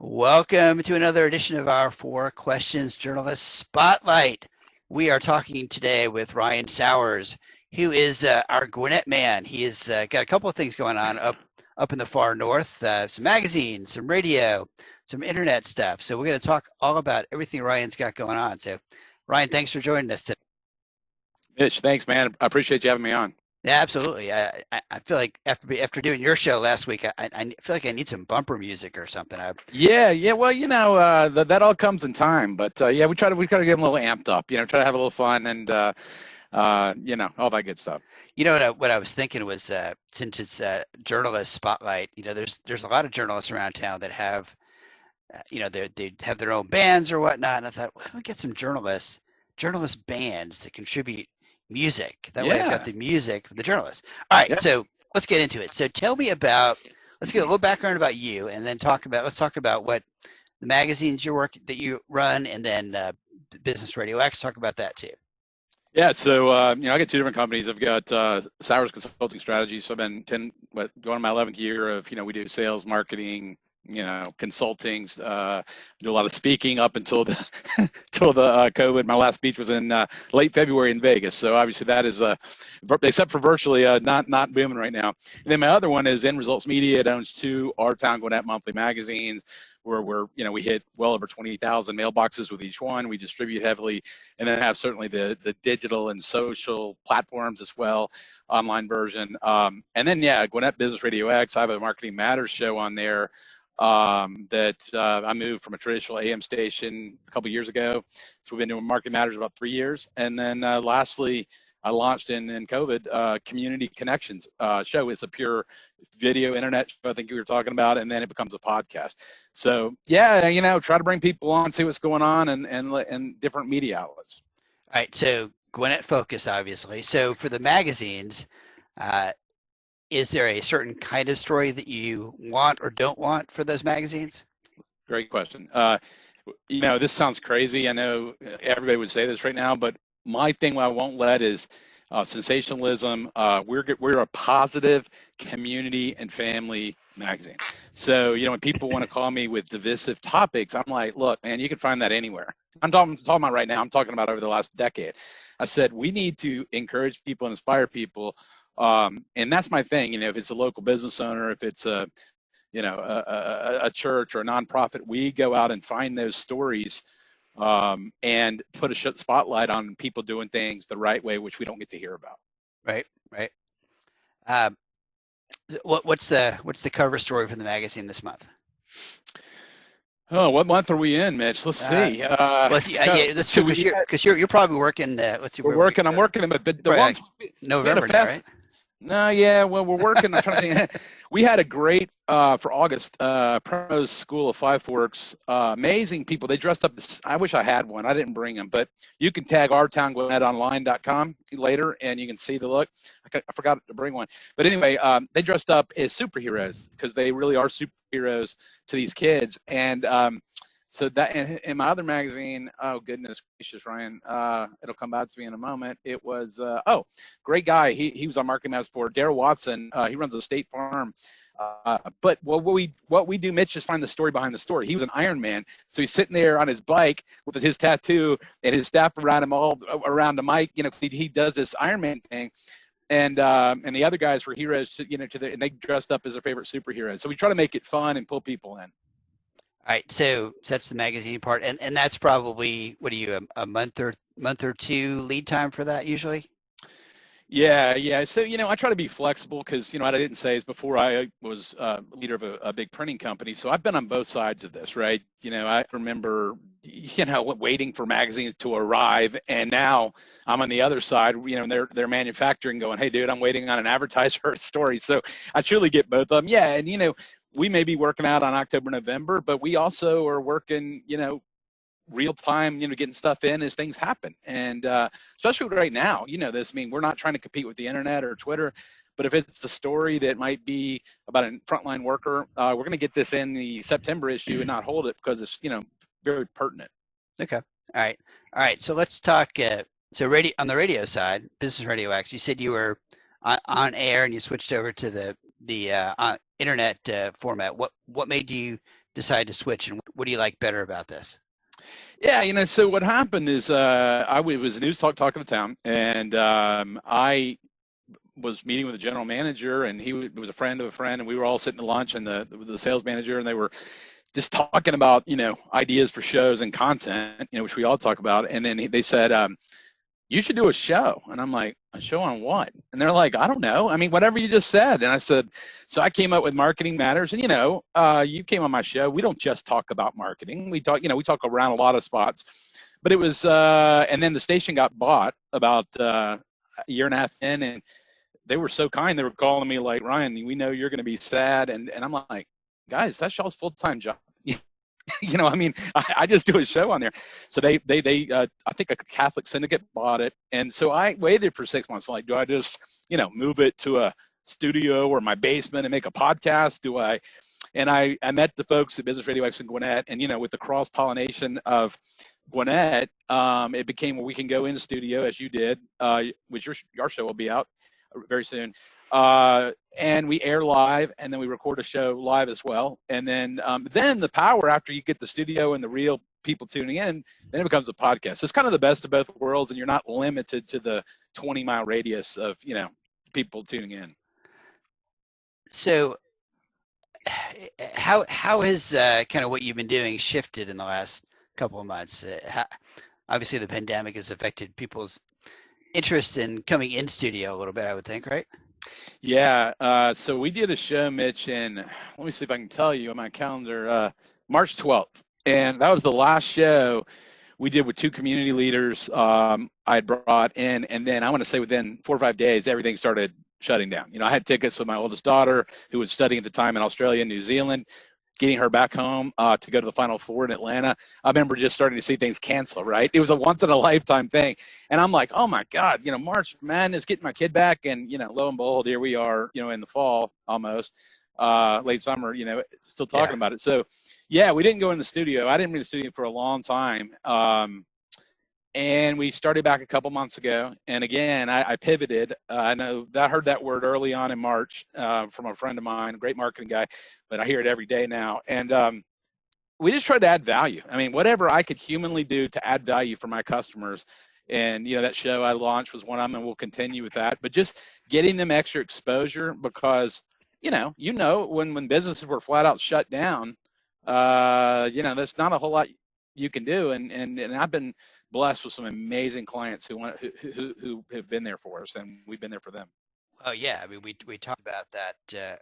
Welcome to another edition of our Four Questions Journalist Spotlight. We are talking today with Ryan Sauers, who is our Gwinnett man. He has got a couple of things going on up in the far north, some magazines, some radio, some internet stuff. So we're going to talk all about everything Ryan's got going on. So Ryan, thanks for joining us today. Mitch, thanks, man. I appreciate you having me on. Yeah, absolutely. I feel like after doing your show last week, I feel like I need some bumper music or something. Yeah. Well, that all comes in time. But yeah, we try to get them a little amped up. Try to have a little fun and all that good stuff. What I was thinking was since it's journalist spotlight, there's a lot of journalists around town that have, they have their own bands or whatnot. And I thought, well, we get some journalist bands that contribute music. That way I've got the music for the journalists. All right, So let's get into it. So tell me let's get a little background about you, and then let's talk about what the magazines that you run, and then Business Radio X, talk about that too. Yeah, so I got two different companies. I've got Sauers Consulting Strategies. So I've been going on my 11th year of we do sales, marketing, consulting, do a lot of speaking up until the COVID. My last speech was in late February in Vegas. So obviously that is, except for virtually, not booming right now. And then my other one is End Results Media. It owns two Our Town Gwinnett monthly magazines, where we hit well over 20,000 mailboxes with each one. We distribute heavily, and then have certainly the digital and social platforms as well, online version. And then Gwinnett Business Radio X. I have a Marketing Matters show on there. That I moved from a traditional AM station a couple years ago. So we've been doing Marketing Matters about 3 years. And then lastly, I launched in COVID, Community Connections show. It's a pure video internet show, I think you were talking about, and then it becomes a podcast. So try to bring people on, see what's going on, and different media outlets. All right, so Gwinnett Focus, obviously. So for the magazines, is there a certain kind of story that you want or don't want for those magazines? Great question. This sounds crazy. I know everybody would say this right now, but my thing I won't let is sensationalism. We're a positive community and family magazine. So, when people want to call me with divisive topics, I'm like, look, man, you can find that anywhere. I'm talking about right now. I'm talking about over the last decade. I said, we need to encourage people and inspire people. And that's my thing. If it's a local business owner, if it's a church or a nonprofit, we go out and find those stories and put a spotlight on people doing things the right way, which we don't get to hear about. Right. What's the cover story for the magazine this month? Oh, what month are we in, Mitch? Let's see. Let's see, because you're probably working. Let's see. I'm working, but the ones November, now, right? No, well, we're working. I'm trying to think. We had a great for August Promos School of Five Forks. Amazing people. They dressed up. I wish I had one. I didn't bring them, but you can tag OurTownGwinnettOnline.com later, and you can see the look. I forgot to bring one, but anyway, they dressed up as superheroes because they really are superheroes to these kids. And so that in my other magazine, oh goodness gracious, Ryan, it'll come back to me in a moment. It was great guy. He was on Marketing Matters for Darryl Watson. He runs a state farm. But what we do, Mitch, is find the story behind the story. He was an Iron Man, so he's sitting there on his bike with his tattoo and his staff around him, all around the mic. He does this Iron Man thing. And the other guys were heroes, and they dressed up as their favorite superheroes. So we try to make it fun and pull people in. All right, so that's the magazine part, and that's probably, what are you, a month or two lead time for that usually? Yeah. So, I try to be flexible because, what I didn't say is before I was leader of a big printing company. So I've been on both sides of this, right? I remember, waiting for magazines to arrive, and now I'm on the other side, they're manufacturing going, hey, dude, I'm waiting on an advertiser or a story. So I truly get both of them. Yeah, and, we may be working out on October, November, but we also are working, real time, getting stuff in as things happen. And especially right now, we're not trying to compete with the internet or Twitter, but if it's a story that might be about a frontline worker, we're going to get this in the September issue and not hold it because it's, very pertinent. Okay. All right. So let's talk. So on the radio side, Business Radio X, you said you were on air and you switched over to the internet format. What made you decide to switch, and what do you like better about this? Yeah, so what happened is I was a news talk of the town, and I was meeting with the general manager, and he was a friend of a friend, and we were all sitting at lunch, and the sales manager, and they were just talking about, ideas for shows and content, which we all talk about. And then they said, you should do a show. And I'm like, a show on what? And they're like, I don't know. I mean, whatever you just said. And I said, so I came up with Marketing Matters. And, you came on my show. We don't just talk about marketing. We talk, we talk around a lot of spots. But it was, and then the station got bought about a year and a half in. And they were so kind. They were calling me like, Ryan, we know you're going to be sad. And I'm like, guys, that's y'all's full-time job. I just do a show on there. So they I think a Catholic syndicate bought it. And so I waited for 6 months. I'm like, do I just, move it to a studio or my basement and make a podcast? And I met the folks at Business Radio X Gwinnett, and, with the cross-pollination of Gwinnett, it became where we can go in the studio as you did, which your show will be out very soon. And we air live, and then we record a show live as well. And then the power after you get the studio and the real people tuning in, then it becomes a podcast. So it's kind of the best of both worlds, and you're not limited to the 20-mile radius of, people tuning in. So how has kind of what you've been doing shifted in the last couple of months? Obviously, the pandemic has affected people's interest in coming in studio a little bit, I would think, right? Yeah. So we did a show, Mitch, in, let me see if I can tell you on my calendar, March 12th. And that was the last show we did with two community leaders I had brought in. And then I want to say within 4 or 5 days, everything started shutting down. I had tickets with my oldest daughter, who was studying at the time in Australia and New Zealand, getting her back home to go to the Final Four in Atlanta. I remember just starting to see things cancel, right? It was a once-in-a-lifetime thing. And I'm like, oh, my God, March Madness, getting my kid back. And, lo and behold, here we are, in the fall almost, late summer, still talking about it. So, yeah, we didn't go in the studio. I didn't be in the studio for a long time. And we started back a couple months ago. And again, I pivoted. I know that I heard that word early on in March from a friend of mine, a great marketing guy, but I hear it every day now. And we just tried to add value. I mean, whatever I could humanly do to add value for my customers. And, that show I launched was one of them, and we'll continue with that. But just getting them extra exposure because, when businesses were flat out shut down, there's not a whole lot you can do. And I've been blessed with some amazing clients who have been there for us, and we've been there for them. Oh yeah, I mean we talked about that.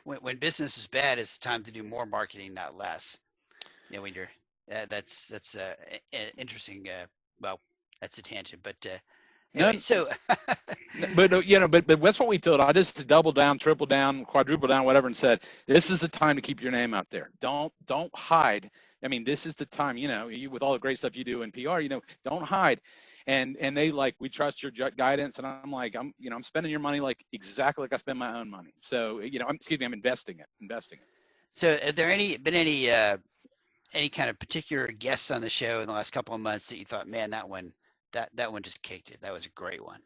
When business is bad, it's time to do more marketing, not less. When you're that's interesting. Well, that's a tangent, but anyway, no, so. but that's what we told. I just double down, triple down, quadruple down, whatever, and said, this is the time to keep your name out there. Don't hide. I mean, this is the time, you with all the great stuff you do in PR, don't hide. And they like, we trust your guidance. And I'm like, I'm spending your money exactly like I spend my own money. So, I'm investing it. So have there been any kind of particular guests on the show in the last couple of months that you thought, man, that one just kicked it. That was a great one.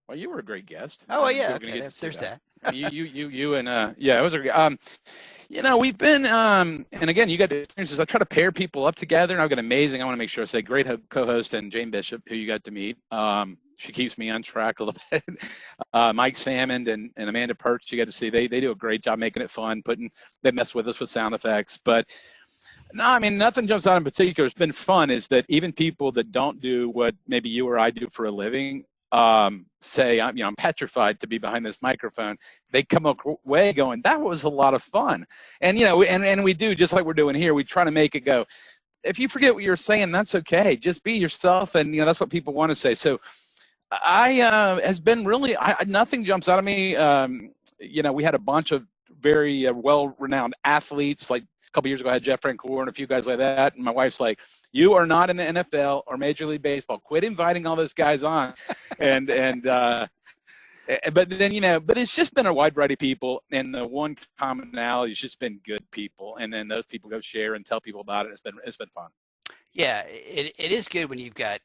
Well, you were a great guest. Oh, well, yeah. Okay. There's that. you and yeah, it was a great. We've been and again, you got experiences. I try to pair people up together, and I've got amazing. I want to make sure I say great co-host and Jane Bishop, who you got to meet. She keeps me on track a little bit. Mike Salmond and Amanda Perch, you got to see. They do a great job making it fun. They mess with us with sound effects, but. No, I mean, nothing jumps out in particular. It's been fun is that even people that don't do what maybe you or I do for a living say, I'm petrified to be behind this microphone. They come away going, that was a lot of fun. And, and we do, just like we're doing here, we try to make it go, if you forget what you're saying, that's okay. Just be yourself. And, that's what people want to say. So has been really, nothing jumps out at me. We had a bunch of very well-renowned athletes, like, a couple years ago, I had Jeff Francoeur and a few guys like that. And my wife's like, you are not in the NFL or Major League Baseball. Quit inviting all those guys on. But then, but it's just been a wide variety of people. And the one commonality has just been good people. And then those people go share and tell people about it. It's been fun. Yeah, it is good when you can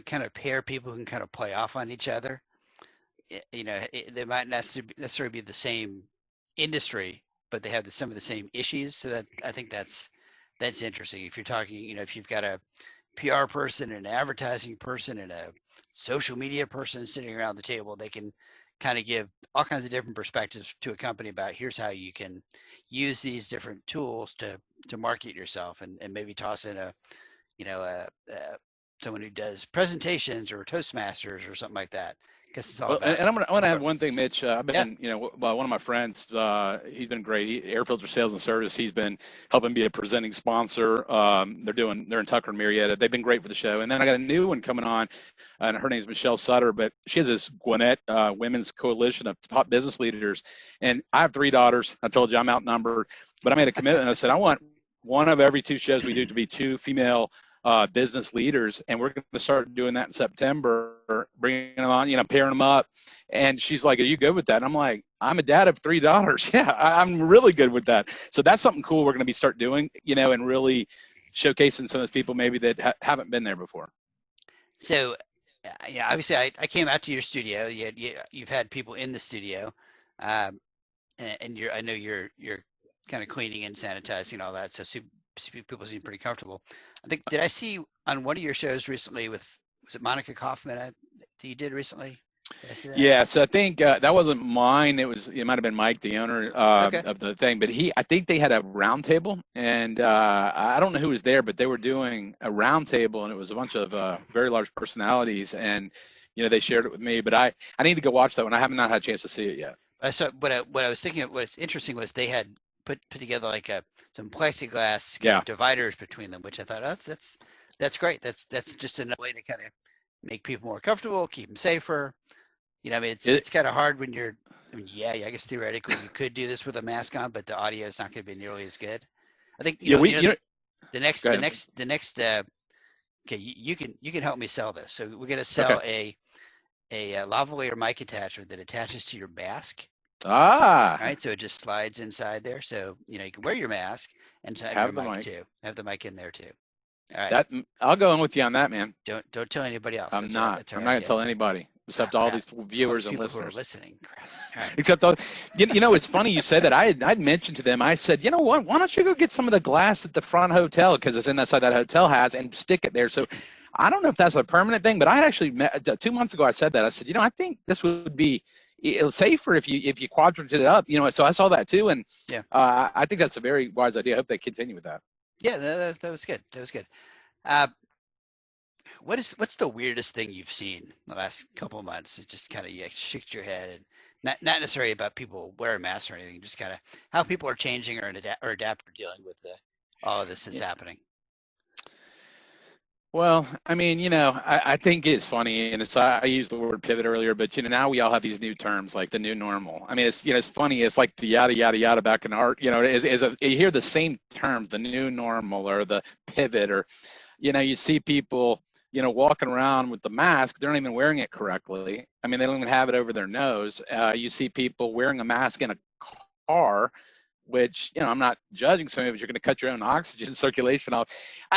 kind of pair people who can kind of play off on each other. They might not necessarily be the same industry, but they have some of the same issues. So that I think that's interesting. If you're talking, if you've got a PR person, an advertising person, and a social media person sitting around the table, they can kind of give all kinds of different perspectives to a company about here's how you can use these different tools to market yourself, and maybe toss in someone who does presentations or Toastmasters or something like that. Because it's all about. And I'm gonna add one thing, Mitch. I've been, one of my friends. He's been great. Air Filter Sales and Service. He's been helping be a presenting sponsor. They're in Tucker and Marietta. They've been great for the show. And then I got a new one coming on, and her name's Michelle Sutter. But she has this Gwinnett Women's Coalition of top business leaders. And I have 3 daughters. I told you I'm outnumbered, but I made a commitment. I said I want one of every 2 shows we do to be 2 female business leaders, and we're going to start doing that in September, bringing them on, pairing them up. And she's like, "Are you good with that?" And I'm like, "I'm a dad of 3 daughters. Yeah, I'm really good with that." So that's something cool we're going to start doing, and really showcasing some of those people maybe that haven't been there before. So, obviously, I came out to your studio. You've had people in the studio, and I know you're kind of cleaning and sanitizing and all that. So people seem pretty comfortable. I think, did I see on one of your shows recently was it Monica Kaufman that you did recently? Did I see that? Yeah, so I think that wasn't mine. It might have been Mike, the owner of the thing. But I think they had a round table, and I don't know who was there, but they were doing a round table, and it was a bunch of very large personalities, and they shared it with me. But I need to go watch that one. I have not had a chance to see it yet. So what I was thinking, what's interesting was they had put together like some plexiglass dividers between them, which I thought, that's great. That's just another way to kind of make people more comfortable, keep them safer. It's kind of hard when you're. I guess theoretically you could do this with a mask on, but the audio is not going to be nearly as good. I think the next. Okay, you can help me sell this. So we're going to sell a lavalier mic attachment that attaches to your mask. All right, so it just slides inside there, so you can wear your mask and have your mic too. Have the mic in there too. All right. I'll go in with you on that, man. Don't tell anybody else. I'm not going to tell anybody except all these viewers and listeners. Who are listening. All right. Except all, it's funny you said that. I'd mentioned to them. I said, you know what? Why don't you go get some of the glass at the front hotel, because it's in that side that hotel has, and stick it there. So I don't know if that's a permanent thing, but I had actually 2 months ago. I said that. I said, I think this would be safer if you quadranted it up, so I saw that too, and I think that's a very wise idea. I hope they continue with that. Yeah, that was good. That was good. What's the weirdest thing you've seen the last couple of months? It just kind of shook your head, and not necessarily about people wearing masks or anything, just kind of how people are changing or adapt or dealing with all of this that's happening. Well, I mean, I think it's funny, and I used the word pivot earlier, but now we all have these new terms like the new normal. I mean, it's funny. It's like the yada yada yada back in art. You hear the same terms, the new normal or the pivot, or you see people walking around with the mask. They're not even wearing it correctly. I mean, they don't even have it over their nose. You see people wearing a mask in a car, which, I'm not judging somebody, but you're going to cut your own oxygen circulation off.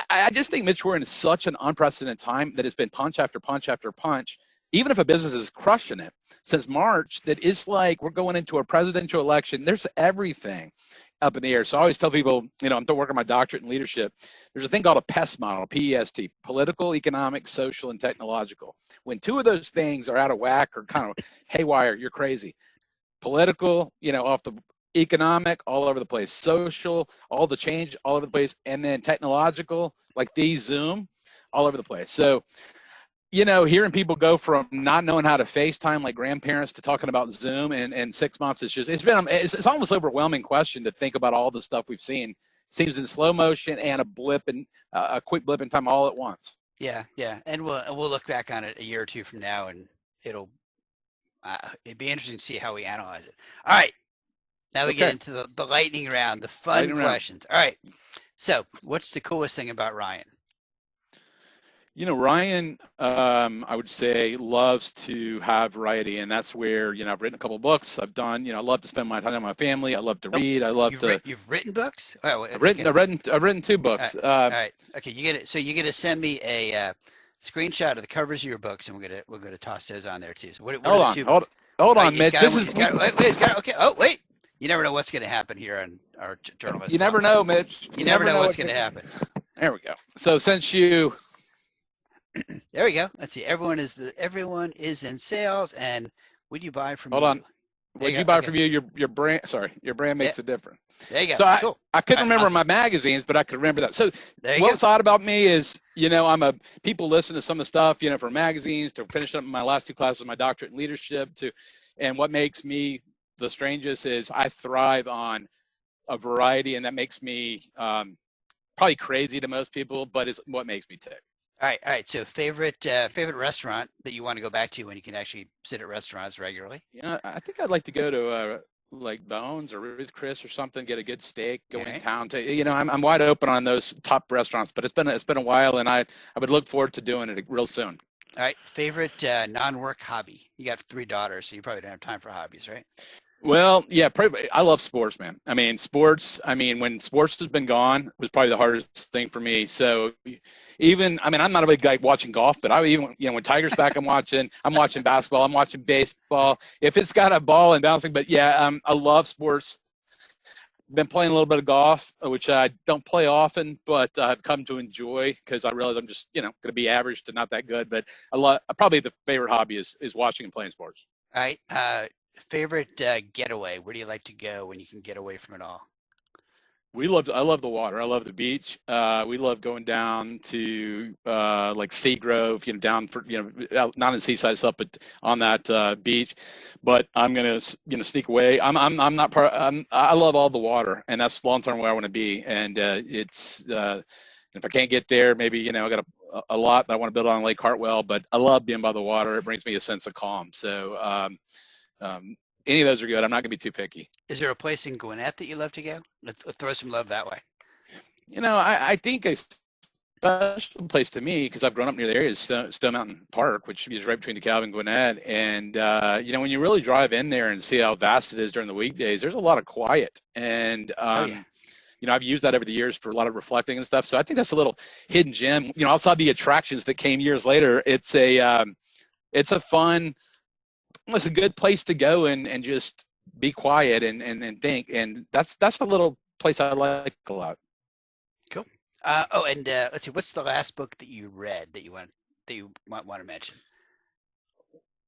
I just think, Mitch, we're in such an unprecedented time that it's been punch after punch after punch, even if a business is crushing it since March, that it's like we're going into a presidential election. There's everything up in the air. So I always tell people, I'm still working my doctorate in leadership. There's a thing called a PEST model, P-E-S-T, political, economic, social, and technological. When 2 of those things are out of whack or kind of haywire, you're crazy. Political, off the economic, all over the place. Social, all the change, all over the place. And then technological, like Zoom, all over the place. So, hearing people go from not knowing how to FaceTime like grandparents to talking about Zoom in 6 months, it's almost overwhelming question to think about all the stuff we've seen. It seems in slow motion and a quick blip in time all at once. Yeah. And we'll look back on it a year or two from now, and it'd be interesting to see how we analyze it. All right. Now we get into the lightning round, the fun questions. All right. So what's the coolest thing about Ryan? Ryan, I would say, loves to have variety, and that's where, I've written a couple of books. I've done, I love to spend my time with my family. I love to read. I love to. You've written books? Oh, I've written 2 books. All right. Okay. So you're gonna send me a screenshot of the covers of your books, and we're gonna toss those on there too. So what hold on, Mitch. Okay. Oh, wait. You never know what's going to happen here on our journalist. You never know, Mitch. You never know what's going to happen. There we go. So since you, there we go. Let's see. Everyone is in sales, and would you buy from? Hold you? on. Would you buy from you? Your brand. Sorry, your brand makes a difference. There you go. So Cool. I couldn't remember awesome. my magazines, but I could remember that. So what's odd about me is, people listen to some of the stuff, from magazines to finish up my last 2 classes, my doctorate in leadership and what makes me the strangest is I thrive on a variety, and that makes me probably crazy to most people, but it's what makes me tick. All right. So favorite restaurant that you want to go back to when you can actually sit at restaurants regularly? I think I'd like to go to like Bones or Ruth Chris or something, get a good steak, go in town. I'm wide open on those top restaurants, but it's been a while, and I would look forward to doing it real soon. All right. Favorite non-work hobby? You got 3 daughters, so you probably don't have time for hobbies, right? Well, yeah, probably. I love sports, man. When sports has been gone, was probably the hardest thing for me. So I'm not a big guy watching golf, but when Tiger's back, I'm watching basketball, I'm watching baseball. If it's got a ball and bouncing, but yeah, I love sports. Been playing a little bit of golf, which I don't play often, but I've come to enjoy because I realize I'm just, going to be average to not that good. But probably the favorite hobby is watching and playing sports. All right. Favorite getaway? Where do you like to go when you can get away from it all? I love the water. I love the beach. We love going down to like Seagrove, down for, not in the seaside stuff, but on that beach. But I'm gonna, sneak away. I'm not part. I love all the water, and that's long term where I want to be. And it's if I can't get there, maybe I got a lot that I want to build on Lake Hartwell. But I love being by the water. It brings me a sense of calm. So. Any of those are good. I'm not going to be too picky. Is there a place in Gwinnett that you love to go? Let's throw some love that way. I think a special place to me, because I've grown up near the area, is Stone Mountain Park, which is right between DeKalb and Gwinnett. And, when you really drive in there and see how vast it is during the weekdays, there's a lot of quiet. And, I've used that over the years for a lot of reflecting and stuff. So I think that's a little hidden gem. Outside the attractions that came years later, it's a fun. It's a good place to go and just be quiet and think, and that's a little place I like a lot. Cool. Let's see. What's the last book that you read that you might want to mention?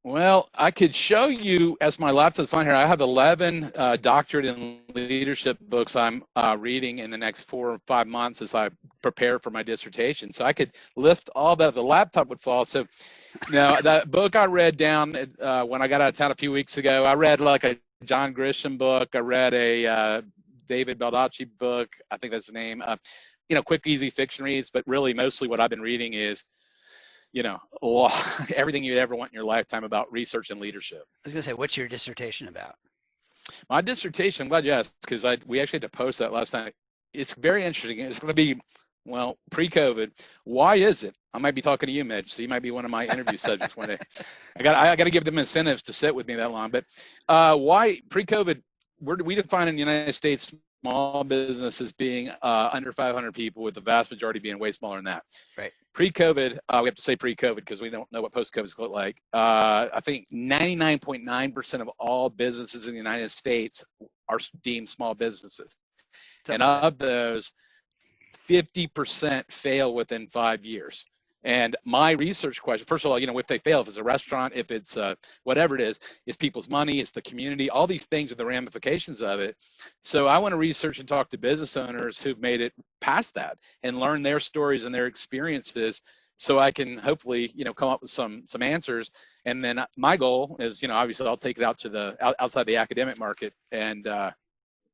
Well, I could show you as my laptop's on here. I have 11 doctorate in leadership books I'm reading in the next 4 or 5 months as I prepare for my dissertation. So I could lift all that. The laptop would fall. So now that book I read down when I got out of town a few weeks ago, I read like a John Grisham book. I read a David Baldacci book. I think that's the name. Quick, easy fiction reads. But really, mostly what I've been reading is everything you'd ever want in your lifetime about research and leadership. I was going to say, what's your dissertation about? My dissertation, I'm glad you asked, because we actually had to post that last night. It's very interesting. It's going to be, pre-COVID. Why is it? I might be talking to you, Mitch, so you might be one of my interview subjects one day. I got to give them incentives to sit with me that long. But why pre-COVID? We define in the United States small business as being under 500 people, with the vast majority being way smaller than that. Right. Pre-COVID, we have to say pre-COVID because we don't know what post-COVID is going to look like. I think 99.9% of all businesses in the United States are deemed small businesses. And of those, 50% fail within 5 years. And my research question, first of all, if they fail, if it's a restaurant, if it's whatever it is, it's people's money, it's the community, all these things are the ramifications of it. So I want to research and talk to business owners who've made it past that and learn their stories and their experiences, so I can hopefully, come up with some answers. And then my goal is, obviously I'll take it out to outside the academic market. And, what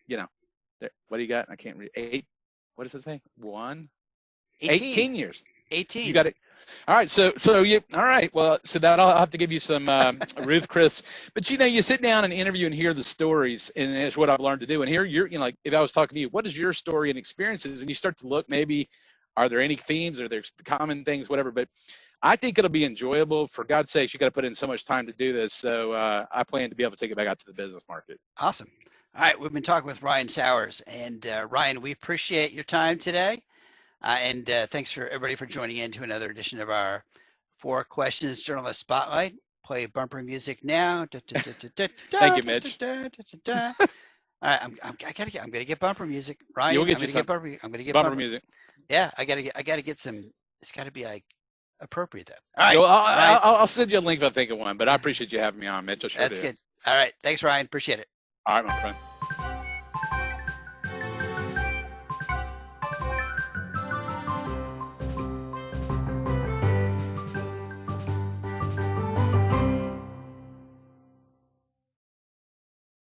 do you got? I can't read. 8. What does it say? 18 years. 18. You got it. All right. So you, all right. Well, so that I'll have to give you some Ruth Chris, but you sit down and interview and hear the stories, and it's what I've learned to do. And here you're, like if I was talking to you, what is your story and experiences? And you start to look, maybe, are there any themes? Are there common things, whatever, but I think it'll be enjoyable. For God's sakes, you got to put in so much time to do this. So I plan to be able to take it back out to the business market. Awesome. All right. We've been talking with Ryan Sauers, and Ryan, we appreciate your time today. And thanks for everybody for joining in to another edition of our 4 Questions Journalist Spotlight. Play bumper music now. Thank you, Mitch. All right, I'm gonna get bumper music, Ryan. You'll get I'm you gonna some get bumper. I'm gonna get bumper music. Yeah, I gotta get some. It's gotta be like appropriate then. All right, So Ryan. I'll send you a link if I think of one. But I appreciate you having me on, Mitch. I sure That's do. good. All right, thanks, Ryan. Appreciate it. All right, my friend.